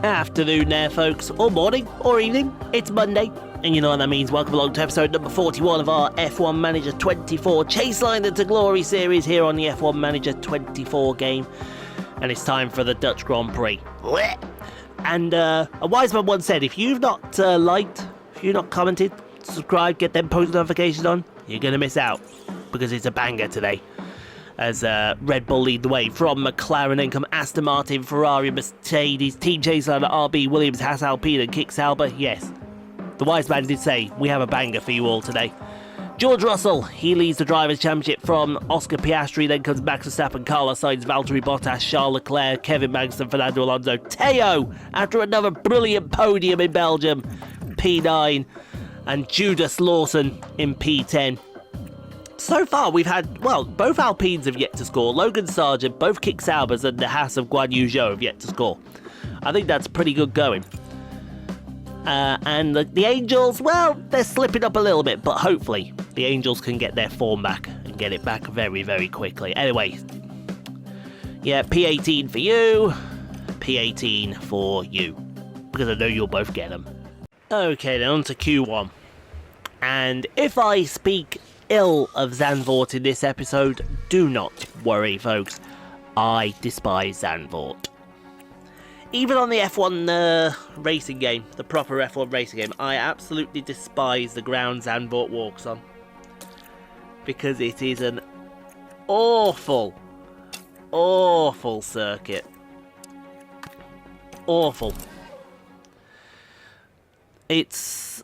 Afternoon there, folks, or morning, or evening. It's Monday, and you know what that means. Welcome along to episode number 41 of our F1 Manager 24 Chaseliner to Glory series here on the F1 Manager 24 game. And it's time for the Dutch Grand Prix. And a wise man once said, if you've not liked, if you've not commented, subscribed, get them post notifications on, you're going to miss out, because it's a banger today. As Red Bull lead the way from McLaren, then come Aston Martin, Ferrari, Mercedes, Team Chaseliner, RB, Williams, Haas, Alpine and Kick Sauber. Yes, the wise man did say we have a banger for you all today. George Russell, he leads the Drivers' Championship from Oscar Piastri, then comes Max Verstappen, Carlos Sainz, Valtteri Bottas, Charles Leclerc, Kevin Magnussen, Fernando Alonso, Theo, after another brilliant podium in Belgium, P9, and Judas Lawson in P10. So far, we've had, well, both Alpines have yet to score. Logan Sargent, both Kick Saubers, and the Haas of Guan Yu Zhou have yet to score. I think that's pretty good going. And the Angels, well, they're slipping up a little bit, but hopefully the Angels can get their form back and get it back very, very quickly. Anyway, yeah, P18 for you, P18 for you, because I know you'll both get them. Okay, then on to Q1. And if I speak ill of Zandvoort in this episode, do not worry, folks. I despise Zandvoort. Even on the F1 racing game, the proper F1 racing game, I absolutely despise the ground Zandvoort walks on. Because it is an awful, awful circuit. Awful. It's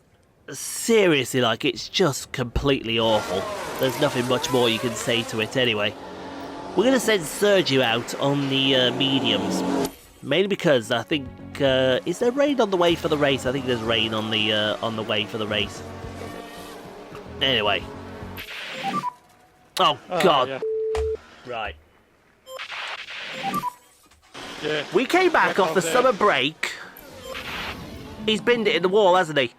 seriously, like, it's just completely awful. There's nothing much more you can say to it anyway. We're going to send Sergio out on the mediums. Mainly because I think, is there rain on the way for the race? I think there's rain on the way for the race. Anyway. Oh, God. Yeah. Right. Yeah. We came back off the summer break. He's binned it in the wall, hasn't he?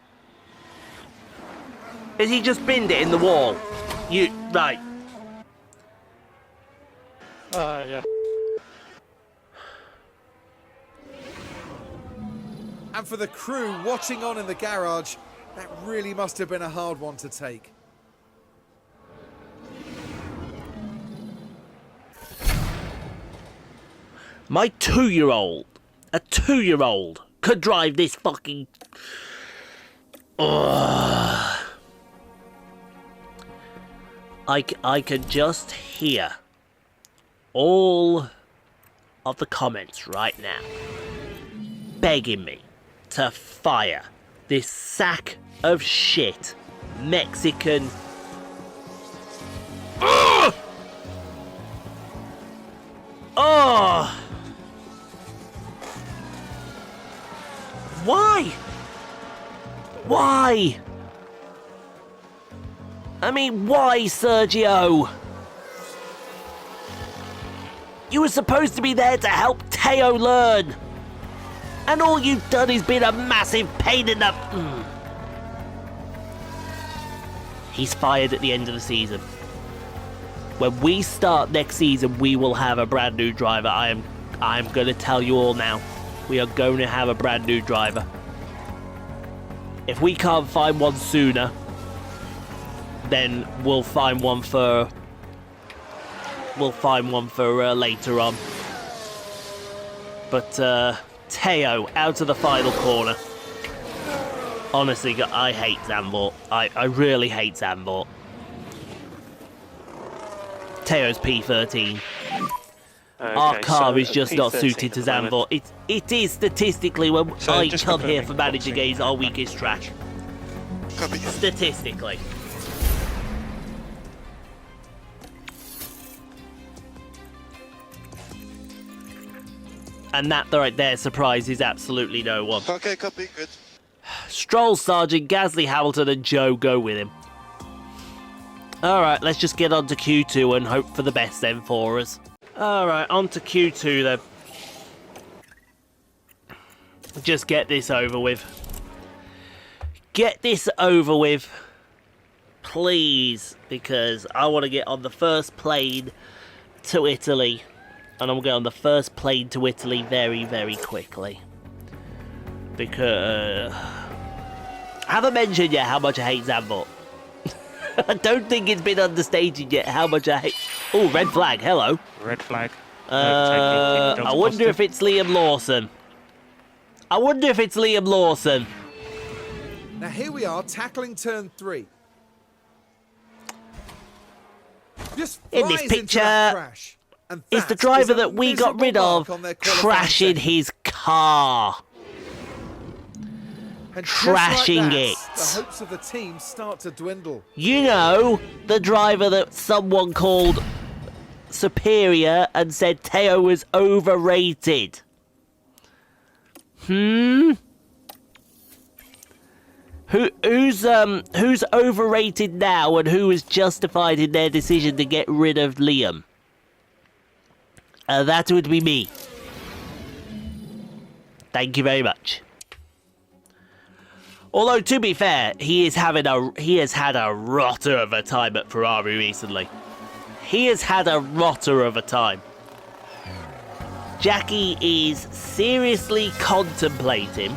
Has he just binned it in the wall? Right. Yeah. And for the crew watching on in the garage, that really must have been a hard one to take. My 2-year-old, a 2-year-old, could drive this fucking... Ugh. I could just hear all of the comments right now begging me to fire this sack of shit Mexican... Ugh! Oh! Why? Why? I mean, why, Sergio? You were supposed to be there to help Theo learn. And all you've done is been a massive pain in the... He's fired at the end of the season. When we start next season, we will have a brand new driver. I am going to tell you all now. We are going to have a brand new driver. If we can't find one sooner, then we'll find one for later on. But Theo out of the final corner. Honestly, I hate Zandvoort. I really hate Zandvoort. Theo's P13. Okay, Our car so is just not P13 suited to at the moment. Zandvoort. It is statistically, when So I just come here confirming, for manager boxing. games, our weakest track. Copy. Statistically. And that right there surprises absolutely no one. Okay, copy, good. Stroll, Sargent, Gasly, Hamilton and Joe go with him. Alright, let's just get on to Q2 and hope for the best then for us. Alright, on to Q2 then. Just get this over with. Get this over with. Please, because I want to get on the first plane to Italy. And I'm going on the first plane to Italy very, very quickly. Because I haven't mentioned yet how much I hate Zandvoort. I don't think it's been understated yet how much I hate... Oh, red flag, hello. Red flag. I wonder if it's Liam Lawson. I wonder if it's Liam Lawson. Now here we are, tackling turn 3. Just In this flies into that picture, crash. And it's the that driver is a that we got rid miserable of mark on their qualifying trashing session. his car. And just trashing like that, it. The hopes of the team start to dwindle. You know, the driver that someone called superior and said Theo was overrated. Who's overrated now and who is justified in their decision to get rid of Liam? That would be me. Thank you very much. Although, to be fair, he has had a rotter of a time at Ferrari recently. He has had a rotter of a time. Jackie is seriously contemplating,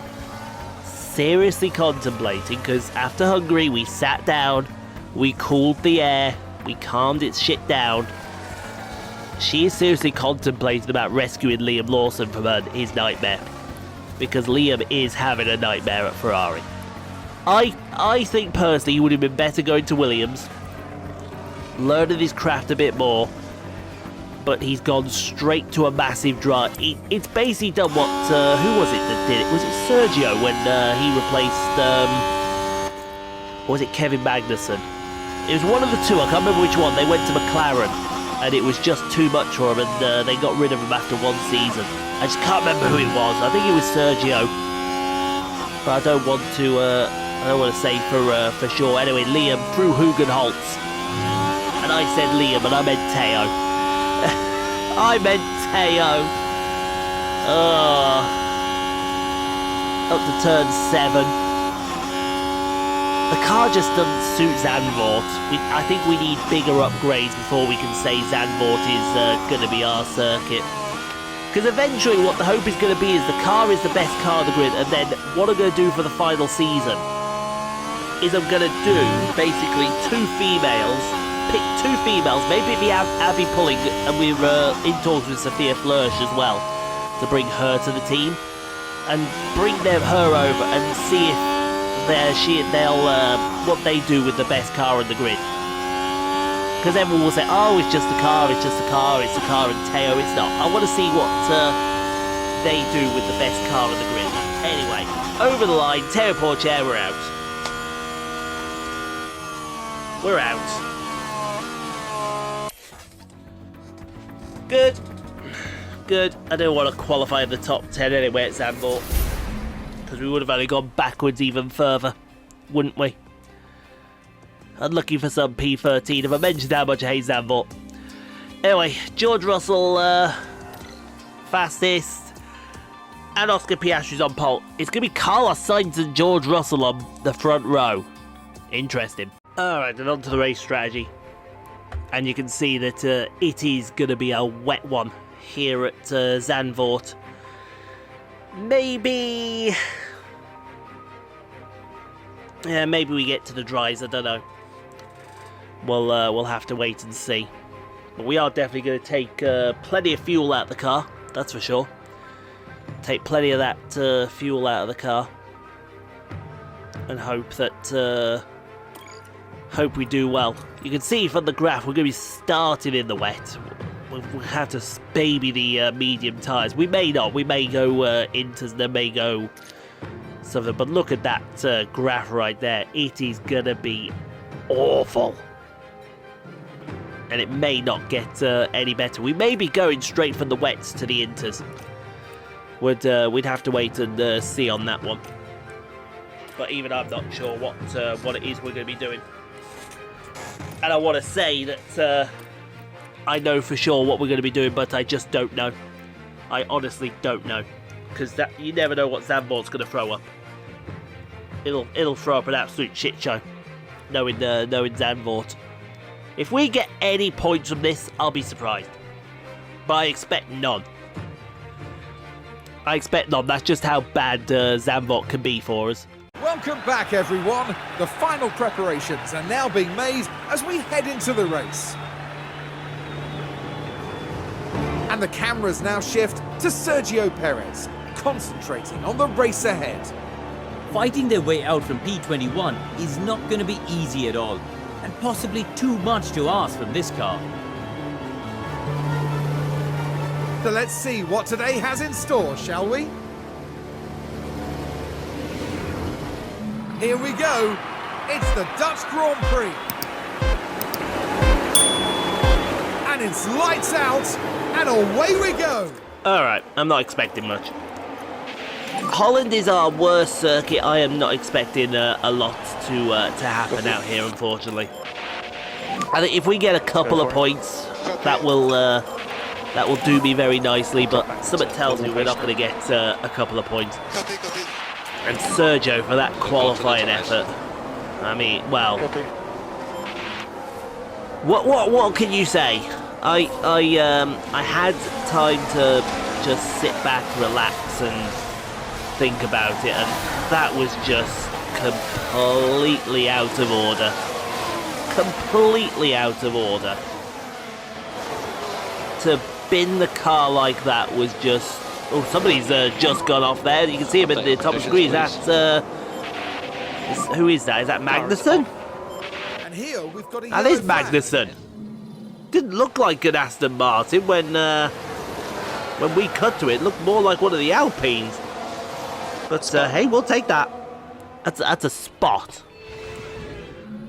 because after Hungary we sat down, we cooled the air, we calmed its shit down. She is seriously contemplating about rescuing Liam Lawson from his nightmare. Because Liam is having a nightmare at Ferrari. I think personally he would have been better going to Williams, learning his craft a bit more, but he's gone straight to a massive drive. It's basically done what, who was it that did it? Was it Sergio when he replaced, or was it Kevin Magnussen? It was one of the two, I can't remember which one. They went to McLaren, and it was just too much for him, and they got rid of him after one season. I just can't remember who it was. I think it was Sergio, but I don't want to say for sure. Anyway, Liam through Hugenholtz, and I said Liam, and I meant Theo. I meant Theo. Up to turn 7. The car just doesn't suit Zandvoort. I think we need bigger upgrades before we can say Zandvoort is going to be our circuit. Because eventually what the hope is going to be is the car is the best car on the grid, and then what I'm going to do for the final season is I'm going to do basically pick two females, maybe be Abby Pulling, and we're in talks with Sophia Flörsch as well, to bring her to the team, and bring her over and see if they'll what they do with the best car on the grid. Because everyone will say, oh, it's just a car, it's a car, and Theo, it's not. I want to see what they do with the best car on the grid. Anyway, over the line, Theo Pourchaire, we're out. We're out. Good. I don't want to qualify in the top 10 anyway at Zandvoort, because we would have only gone backwards even further, wouldn't we? I'm looking for some P13 if I mentioned how much I hate Zandvoort. Anyway, George Russell fastest, and Oscar Piastri's on pole. It's going to be Carlos Sainz and George Russell on the front row. Interesting. Alright, then on to the race strategy. And you can see that it is going to be a wet one here at Zandvoort. Maybe we get to the dries, I don't know. We'll have to wait and see. But we are definitely going to take plenty of fuel out of the car, that's for sure. Take plenty of that fuel out of the car. And hope that... hope we do well. You can see from the graph we're going to be starting in the wet. We'll have to baby the medium tyres. We may not. We may go inters, and then may go something. But look at that graph right there. It is going to be awful. And it may not get any better. We may be going straight from the wets to the inters. We'd have to wait and see on that one. But even I'm not sure what it is we're going to be doing. And I want to say that I know for sure what we're going to be doing, but I just don't know. I honestly don't know. Because you never know what Zandvoort's going to throw up. It'll throw up an absolute shit show. Knowing Zandvoort. If we get any points from this, I'll be surprised. But I expect none. I expect not. That's just how bad Zandvoort can be for us. Welcome back, everyone. The final preparations are now being made as we head into the race. And the cameras now shift to Sergio Perez, concentrating on the race ahead. Fighting their way out from P21 is not going to be easy at all, and possibly too much to ask from this car. So let's see what today has in store, shall we? Here we go. It's the Dutch Grand Prix. And it's lights out, and away we go. All right, I'm not expecting much. Holland is our worst circuit. I am not expecting a lot to happen out here, unfortunately. I think if we get a couple of points, that will do me very nicely. But something tells me we're not going to get a couple of points. And Sergio for that qualifying effort. I mean, well, what can you say? I had time to just sit back, relax, and think about it, and that was just completely out of order. Completely out of order. To bin the car like that was just... Oh, somebody's just gone off there. You can see him at the top of the screen. That's who is that? Is that Magnussen? And here we've got a That is yellow flag. Magnussen. Didn't look like an Aston Martin when we cut to it. It looked more like one of the Alpines. But hey, we'll take that. That's a spot.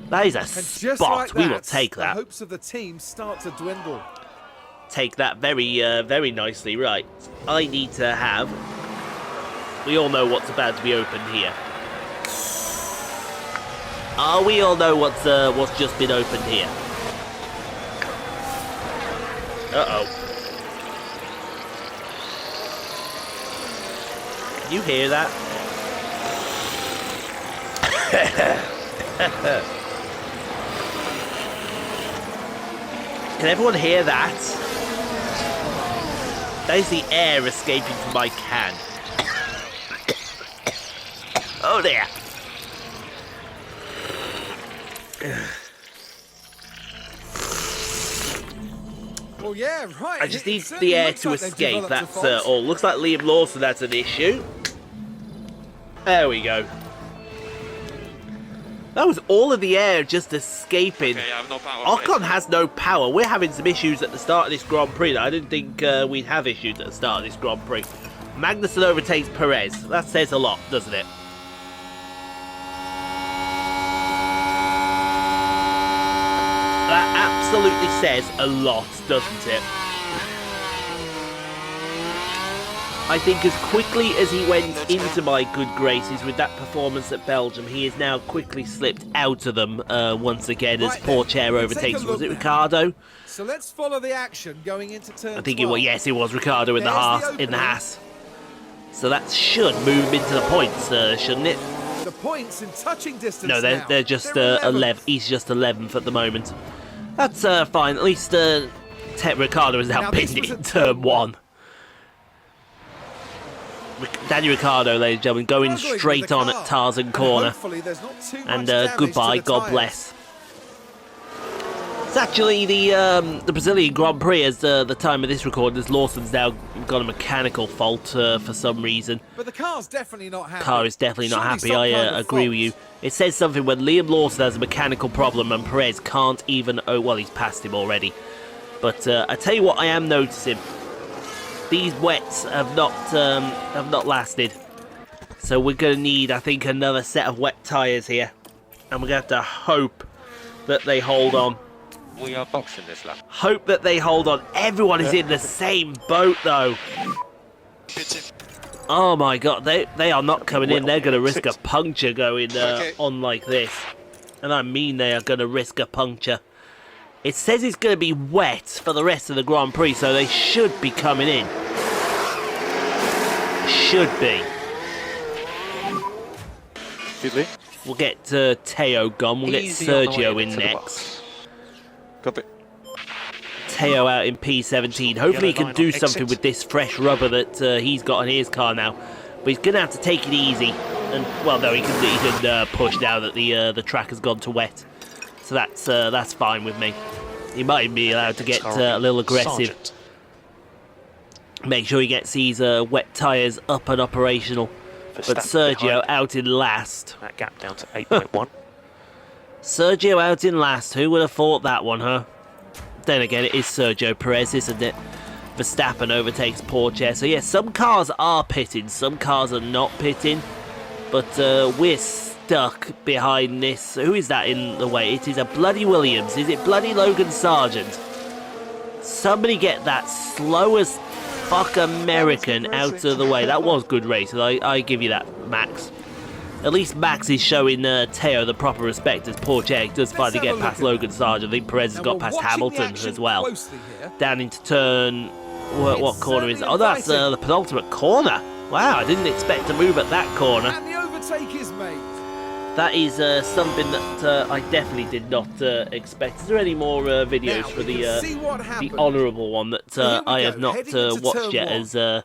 That is a And just spot. like We will that, take the that. hopes of the team start to dwindle. Take that very nicely. Right, I need to have... We all know what's about to be opened here. We all know what's just been opened here. Uh-oh. Can you hear that? Can everyone hear that? That is the air escaping from my can. Oh dear. Well, yeah, right. I just It need certainly the air looks to like they've escape. developed a That's fault. all. Looks like Liam Lawson, that's an issue. There we go. That was all of the air just escaping. Okay, I have no power. Ocon has no power. We're having some issues at the start of this Grand Prix that I didn't think we'd have issues at the start of this Grand Prix. Magnussen overtakes Perez. That says a lot, doesn't it? That absolutely says a lot, doesn't it? I think as quickly as he went into my good graces with that performance at Belgium, he has now quickly slipped out of them once again as Right then, Pourchaire let's take overtakes. a Was look it now. Ricardo? So let's follow the action going into turn I think 12. it was Ricardo in the There's the Haas. opening. So that should move him into the points, shouldn't it? The points in touching distance No, now. they're just They're 11. He's just 11th at the moment. That's fine. At least Ricardo is now Now, this pinned was in a turn turn 1. Daniel Ricciardo, ladies and gentlemen, going Struggling with straight the on car. at Tarzan And corner. hopefully there's not too much And damage goodbye, to the God tyres. bless. It's actually the Brazilian Grand Prix, as the time of this recording, as Lawson's now got a mechanical fault for some reason. But the car's definitely not happy. Car is definitely not Surely happy. some I kind of agree with you. fault. It says something when Liam Lawson has a mechanical problem and Perez can't even... Oh, well, he's passed him already. But I tell you what I am noticing. These wets have not lasted. So we're going to need, I think, another set of wet tyres here. And we're going to have to hope that they hold on. We are boxing this lap. Hope that they hold on. Everyone is in the same boat, though. Oh my god, they are not coming in. They're going to risk a puncture going on like this. And I mean they are going to risk a puncture. It says it's going to be wet for the rest of the Grand Prix, so they should be coming in. Should be. Fiddly. We'll get Theo gone. We'll get Easy on the way Sergio in into the next. box. Copy. Theo out in P17. Hopefully he can do something with this fresh rubber that he's got on his car now. But he's going to have to take it easy. And well, no, he can push now that the track has gone to wet. So that's fine with me. He might be allowed to get a little aggressive. Make sure he gets these wet tyres up and operational. But Sergio out in last. That gap down to 8.1. Sergio out in last. Who would have thought that one, huh? Then again, it is Sergio Perez, isn't it? Verstappen overtakes Pourchaire. So, yeah, some cars are pitting, some cars are not pitting. But we're stuck behind this. Who is that in the way? It is a bloody Williams. Is it bloody Logan Sargent? Somebody get that slow as fuck American out of the way. That was good racing. I give you that, Max. At least Max is showing Theo the proper respect as Pourchaire does finally get past Logan Sargent. I think Perez has got past Hamilton as well. Down into turn... What corner is it? Oh, that's the penultimate corner. Wow, I didn't expect to move at that corner. And the overtake is made. That is something that I definitely did not expect. Is there any more videos for the honourable one that I have not watched yet? As there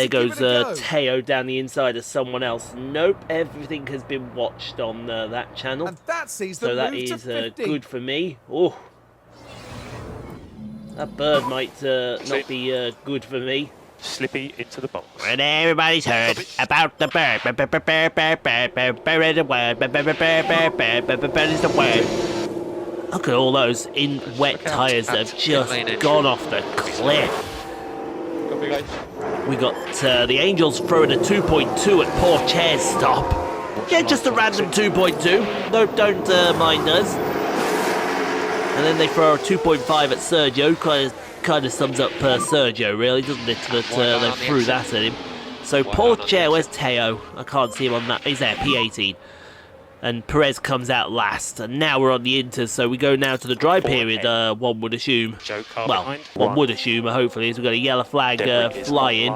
goes Theo down the inside of someone else. Nope, everything has been watched on that channel. And that sees so that is good for me. Oh, that bird might not be good for me. Slippy into the box. And everybody's heard about the bird. Bird is the word. Bird is the word. Look at all those in wet tyres that have just gone off the cliff. We got the Angels throwing a 2.2 at Pourchaire's stop. Yeah, just a random 2.2. No, don't mind us. And then they throw a 2.5 at Sergio. Kind of sums up Sergio, really, doesn't it? That they threw that at him. So Pourchaire, where's Theo? I can't see him on that. He's there, P18. And Perez comes out last. And now we're on the Inters, so we go now to the dry period, one would assume. Well, one would assume, hopefully, as we've got a yellow flag flying.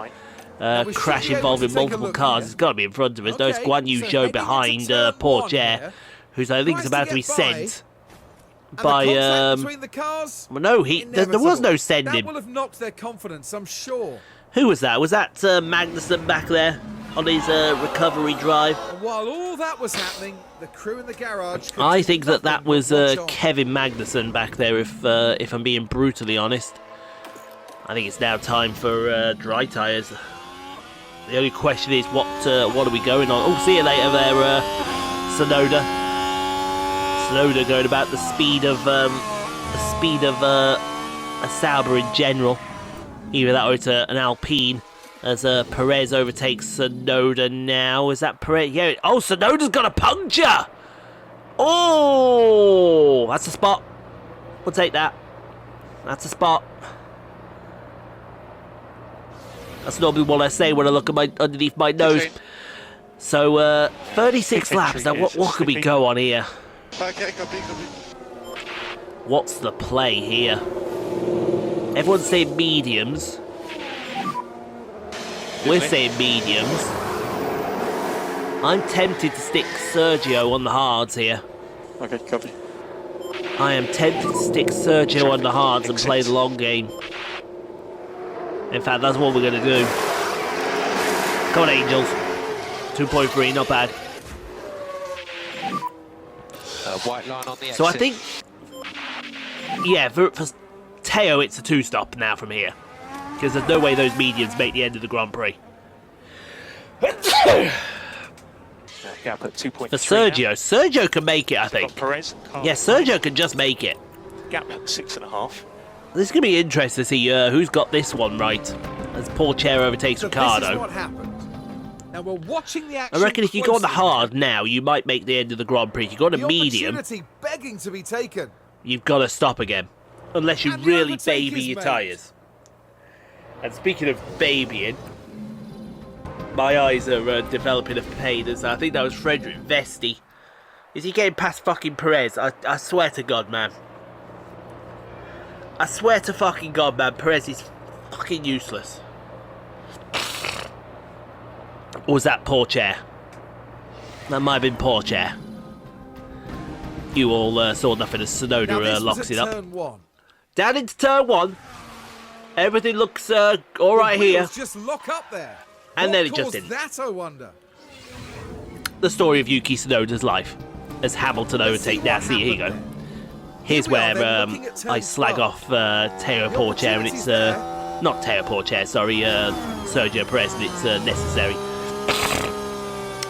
Crash involving multiple cars. It's got to be in front of us. No, it's Guan Yu Zhou behind Pourchaire, who's I think is about to be sent. By well, no, there was no sending. That will have knocked their confidence, I'm sure. Who was that? Was that Magnussen back there on his recovery drive? And while all that was happening, the crew in the garage. I think that was Kevin Magnussen back there. If I'm being brutally honest, I think it's now time for dry tyres. The only question is what are we going on? Oh, see you later there, Sonoda. Sonoda going about the speed of a Sauber in general. Either that or it's an Alpine. As Perez overtakes Sonoda now. Is that Perez? Yeah. Oh, Sonoda's got a puncture. Oh, that's a spot. We'll take that. That's a spot. That's normally what I say when I look at underneath my nose. So 36 laps. Now what could we go on here? What's the play here? Everyone's saying mediums. We're saying mediums. I'm tempted to stick Sergio on the hards here. Okay, copy. I am tempted to stick Sergio on the hards and play the long game. In fact, that's what we're going to do. Come on, Angels. 2.3, not bad. White line on the exit. So I think, yeah, for Theo, it's a two-stop now from here. Because there's no way those mediums make the end of the Grand Prix. Gap at 2.3 for Sergio. Sergio can make it, I think. Perez, yeah, Sergio can just make it. Gap at 6.5. This is going to be interesting to see who's got this one right. As Pourchaire overtakes Ricardo. This is what happened. Now we're watching the action. I reckon if you go on the hard now, you might make the end of the Grand Prix. If you go on a medium, begging to be taken. You've got to stop again. Unless you really baby your tyres. And speaking of babying, my eyes are developing a pain. As I think that was Frederick Vesti. Is he getting past fucking Perez? I swear to God, man. I swear to fucking God, man. Perez is fucking useless. Or was that Pourchaire? That might have been Pourchaire. You all saw nothing as Sonoda locks it up. Turn one. Down into turn 1. Everything looks all right here. Just lock up there. And What then it just caused didn't. that, I wonder. The story of Yuki Tsunoda's life as Hamilton overtake. Now, see, here you go. Here's Here we are where then, looking at turn I slag 12. off Theo Pourchaire, and it's not Theo Pourchaire, sorry, Sergio Perez, and it's necessary.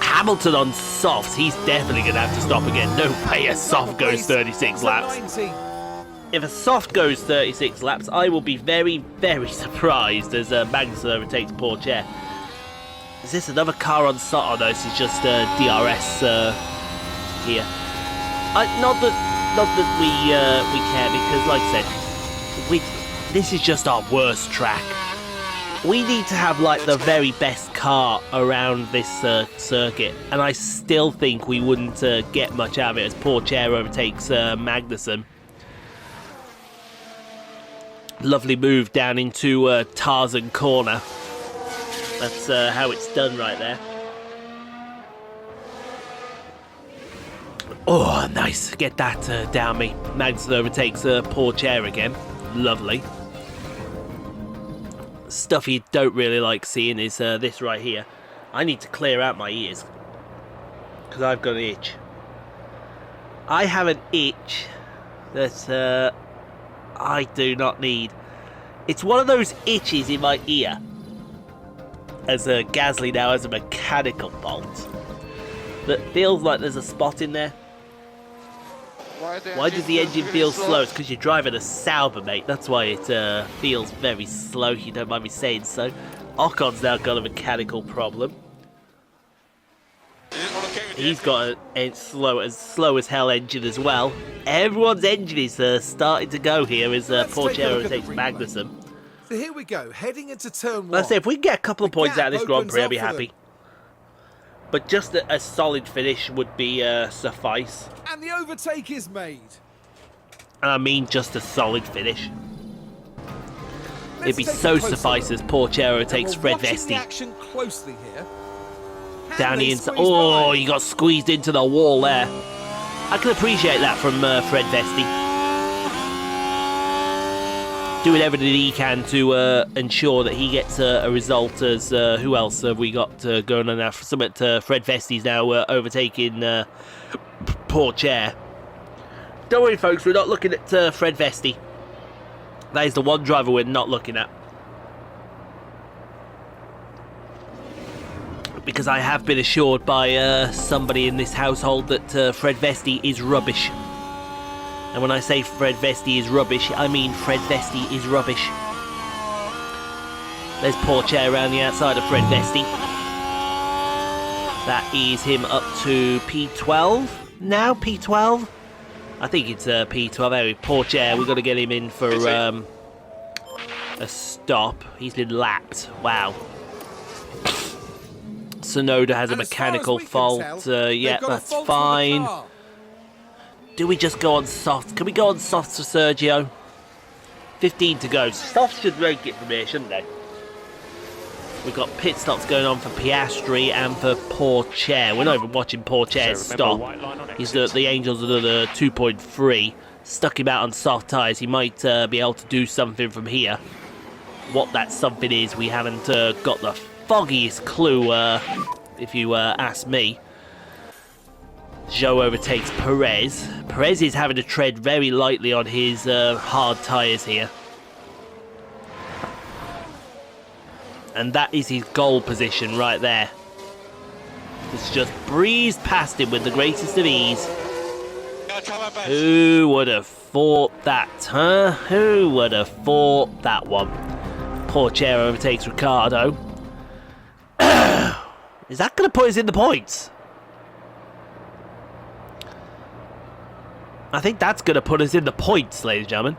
Hamilton on softs, he's definitely going to have to stop again. No way a soft goes 36 laps. If a soft goes 36 laps, I will be very, very surprised as Magnussen overtakes Pourchaire. Is this another car on soft? Oh no, this is just DRS here. Not that we care, because like I said, this is just our worst track. We need to have like the very best car around this circuit, and I still think we wouldn't get much out of it as Pourchaire overtakes Magnussen. Lovely move down into Tarzan corner. That's how it's done right there. Oh, nice. Get that down me. Magnussen overtakes Pourchaire again. Lovely. Stuff you don't really like seeing is this right here. I need to clear out my ears, because I've got an itch. I have an itch that I do not need. It's one of those itches in my ear, as Gasly now has a mechanical fault, that feels like there's a spot in there. Why does the engine feel slow? It's because you're driving a Sauber, mate. That's why it feels very slow, if you don't mind me saying so. Ocon's now got a mechanical problem. He's got a slow as hell engine as well. Everyone's engine is starting to go here as Pourchaire overtakes Magnussen. So here we go, heading into turn 1. Let's say if we can get a couple of The points out of gap this Grand opens Prix, I'll up be for happy. them. But just a solid finish would be suffice. And the overtake is made. And I mean just a solid finish. It'd be Let's take so a closer suffice look. as Pourchaire And takes we're Fred watching the Vesti. action closely here. Can Down they the inside. squeeze Oh, by? he got squeezed into the wall there. I can appreciate that from Fred Vesti. Doing everything he can to ensure that he gets a result. As who else have we got going on now? Fred Vesti's now overtaking Pourchaire. Don't worry, folks, we're not looking at Fred Vesti. That is the one driver we're not looking at. Because I have been assured by somebody in this household that Fred Vesti is rubbish. And when I say Fred Vesti is rubbish, I mean Fred Vesti is rubbish. There's Pourchaire around the outside of Fred Vesti. That is him up to P12 now, P12? I think it's P12. Anyway, Pourchaire, we've got to get him in for a stop. He's been lapped. Wow. Tsunoda has a And as far as mechanical we can fault. tell, Yeah, they've got a that's fault with the fine. car. Do we just go on soft? Can we go on soft for Sergio? 15 to go. Soft should make it from here, shouldn't they? We've got pit stops going on for Piastri and for Pourchaire. We're not even watching Pourchaire's stop. He's the Angels another 2.3. Stuck him out on soft tyres. He might be able to do something from here. What that something is, we haven't got the foggiest clue, if you ask me. Zhou overtakes Perez. Perez is having to tread very lightly on his hard tyres here. And that is his goal position right there. It's just breezed past him with the greatest of ease. Who would have thought that, huh? Who would have thought that one? Pourchaire overtakes Ricardo. Is that going to put us in the points? I think that's going to put us in the points, ladies and gentlemen.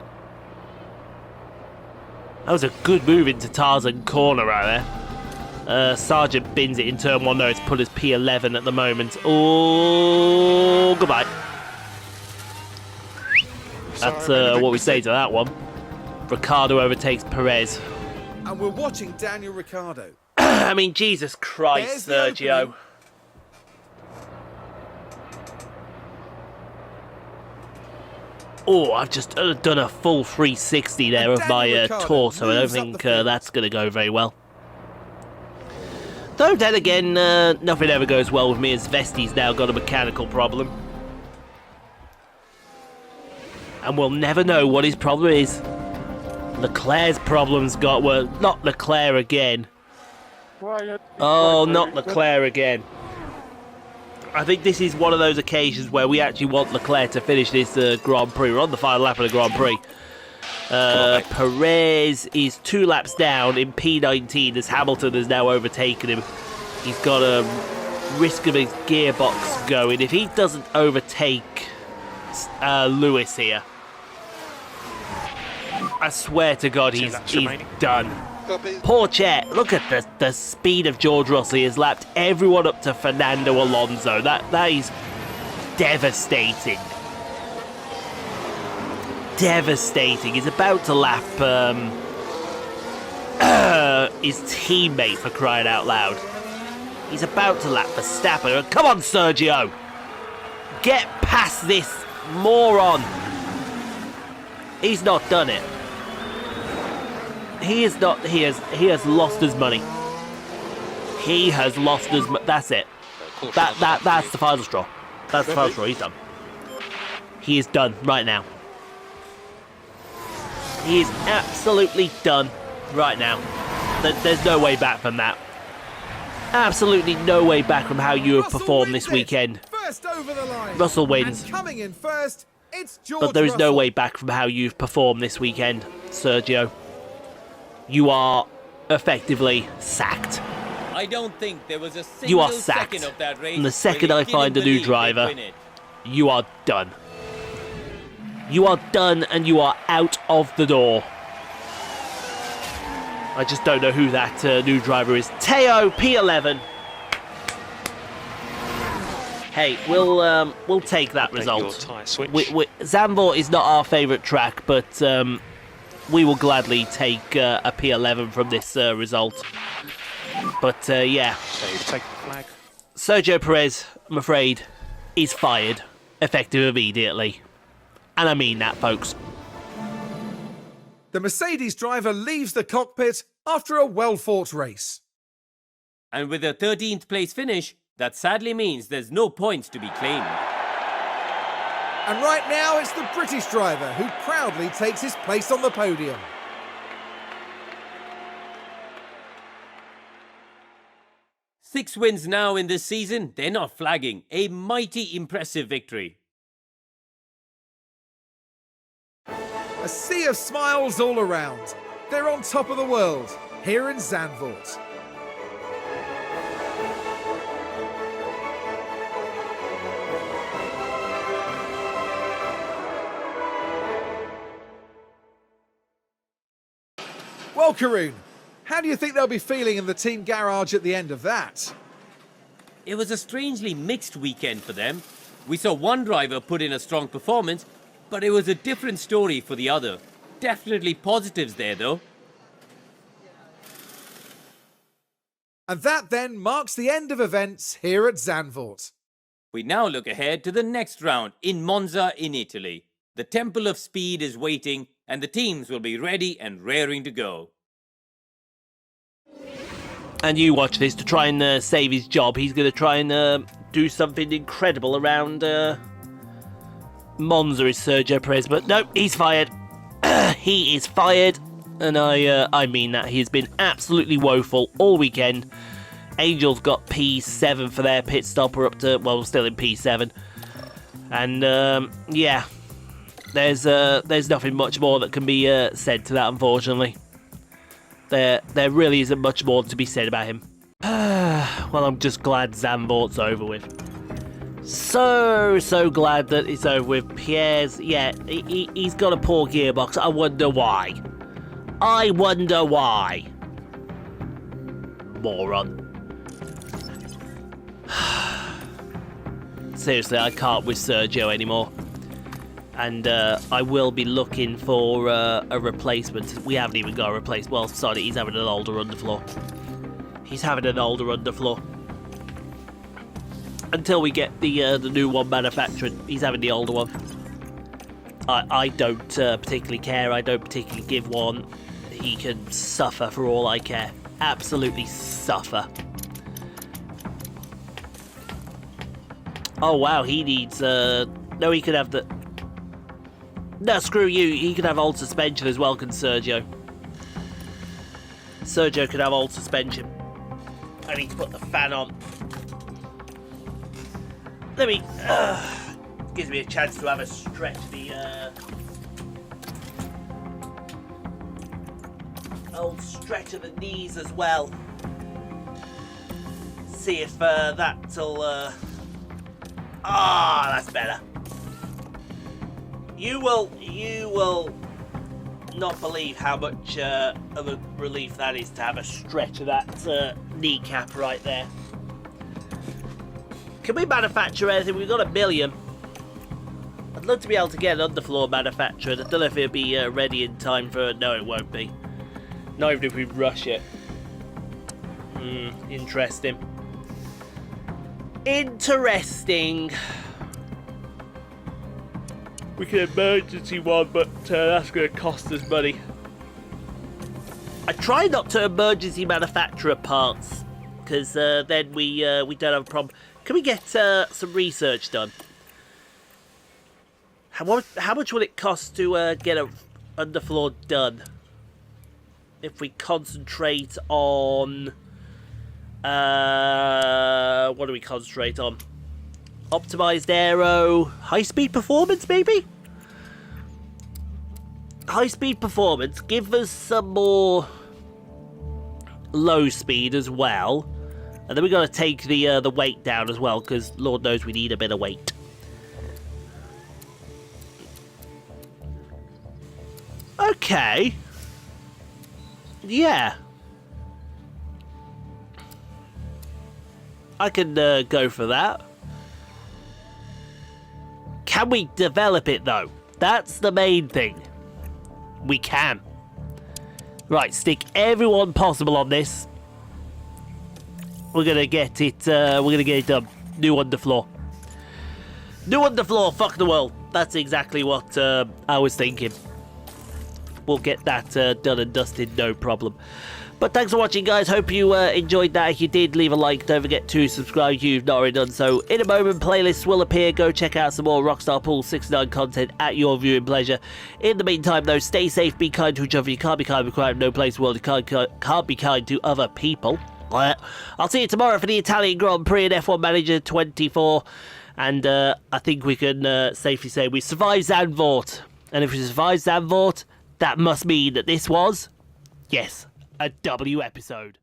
That was a good move into Tarzan corner right there. Sargent bins it in turn 1 though. It's put us P11 at the moment. Oh, goodbye. That's what we say to that one. Ricardo overtakes Perez. And we're watching Daniel Ricciardo. I mean, Jesus Christ, There's the Sergio. opening. Oh, I've just done a full 360 there of my torso. I don't think that's going to go very well. Though then again, nothing ever goes well with me as Vesti's now got a mechanical problem. And we'll never know what his problem is. Leclerc's problem's got... Well, not Leclerc again. Oh, not Leclerc again. I think this is one of those occasions where we actually want Leclerc to finish this Grand Prix. We're on the final lap of the Grand Prix. Perez is 2 laps down in P19 as Hamilton has now overtaken him. He's got a risk of his gearbox going. If he doesn't overtake Lewis here, I swear to God he's done. Copy. Pourchaire, look at the speed of George Russell. He has lapped everyone up to Fernando Alonso. That is devastating. Devastating. He's about to lap his teammate, for crying out loud. He's about to lap Verstappen. Come on, Sergio. Get past this moron. He's not done it. He is not. He has lost his money. He has lost his. That's it. That's the final straw. That's the final straw. He's done. He is done right now. He is absolutely done right now. There's no way back from that. Absolutely no way back from how you have performed this weekend. First over the line. Russell wins. And coming in first, it's George But there is no Russell. way back from how you've performed this weekend, Sergio. You are effectively sacked. I don't think there was a You are single sacked. second of that race. And the second where I they find a didn't new believe they'd driver, win it. you are done. You are done and you are out of the door. I just don't know who that new driver is. Theo, P11. Hey, we'll take that result. Tyre switch. Zandvoort is not our favourite track, but we will gladly take a P11 from this result. But yeah, So you've taken the flag. Sergio Perez, I'm afraid, is fired, effective immediately. And I mean that, folks. The Mercedes driver leaves the cockpit after a well-fought race. And with a 13th place finish, that sadly means there's no points to be claimed. And right now, it's the British driver who proudly takes his place on the podium. Six wins now in this season, they're not flagging. A mighty impressive victory. A sea of smiles all around. They're on top of the world, here in Zandvoort. Well, Karun, how do you think they'll be feeling in the team garage at the end of that? It was a strangely mixed weekend for them. We saw one driver put in a strong performance, but it was a different story for the other. Definitely positives there, though. And that then marks the end of events here at Zandvoort. We now look ahead to the next round in Monza in Italy. The Temple of Speed is waiting, and the teams will be ready and raring to go. And you watch this to try and save his job. He's going to try and do something incredible around Monza is Sergio Perez. But no, he's fired. He is fired. And I mean that. He has been absolutely woeful all weekend. Angels got P7 for their pit stop. We're up to, well, we're still in P7. And yeah, there's nothing much more that can be said to that, unfortunately. There really isn't much more to be said about him. Well, I'm just glad Zandvoort's over with. So glad that it's over with. Pierre's, yeah, he's got a poor gearbox. I wonder why. I wonder why. Moron. Seriously, I can't with Sergio anymore. And I will be looking for a replacement. We haven't even got a replacement. Well, sorry, he's having an older underfloor. He's having an older underfloor. Until we get the new one manufactured, he's having the older one. I don't particularly care. I don't particularly give one. He can suffer for all I care. Absolutely suffer. Oh, wow, he needs... no, he could have the... No, screw you. He could have old suspension as well, can Sergio. Sergio could have old suspension. I need to put the fan on. Let me... gives me a chance to have a stretch of the... old stretch of the knees as well. See if that'll... that's better. You will not believe how much of a relief that is to have a stretch of that kneecap right there. Can we manufacture anything? We've got 1 million. I'd love to be able to get an underfloor manufactured. I don't know if it'll be ready in time for... No, it won't be. Not even if we rush it. Interesting. Interesting. We can emergency one, but that's going to cost us money. I try not to emergency manufacture parts, because then we don't have a problem. Can we get some research done? How much will it cost to get a underfloor done? If we concentrate on... what do we concentrate on? Optimized aero, high-speed performance, maybe? High-speed performance, give us some more low speed as well. And then we've got to take the weight down as well, because Lord knows we need a bit of weight. Okay. Yeah. I can go for that. Can we develop it, though? That's the main thing. We can. Right, stick everyone possible on this. We're gonna get it. We're gonna get it done. New underfloor. New underfloor. Fuck the world. That's exactly what I was thinking. We'll get that done and dusted, no problem. But thanks for watching, guys. Hope you enjoyed that. If you did, leave a like. Don't forget to subscribe if you've not already done so. In a moment, playlists will appear. Go check out some more Rockstar Pool 69 content at your viewing pleasure. In the meantime, though, stay safe. Be kind to each other. You can't be kind to crime. No place in the world you can't be kind to other people. I'll see you tomorrow for the Italian Grand Prix and F1 Manager 24. And I think we can safely say we survived Zandvoort. And if we survived Zandvoort, that must mean that this was, yes, a W episode.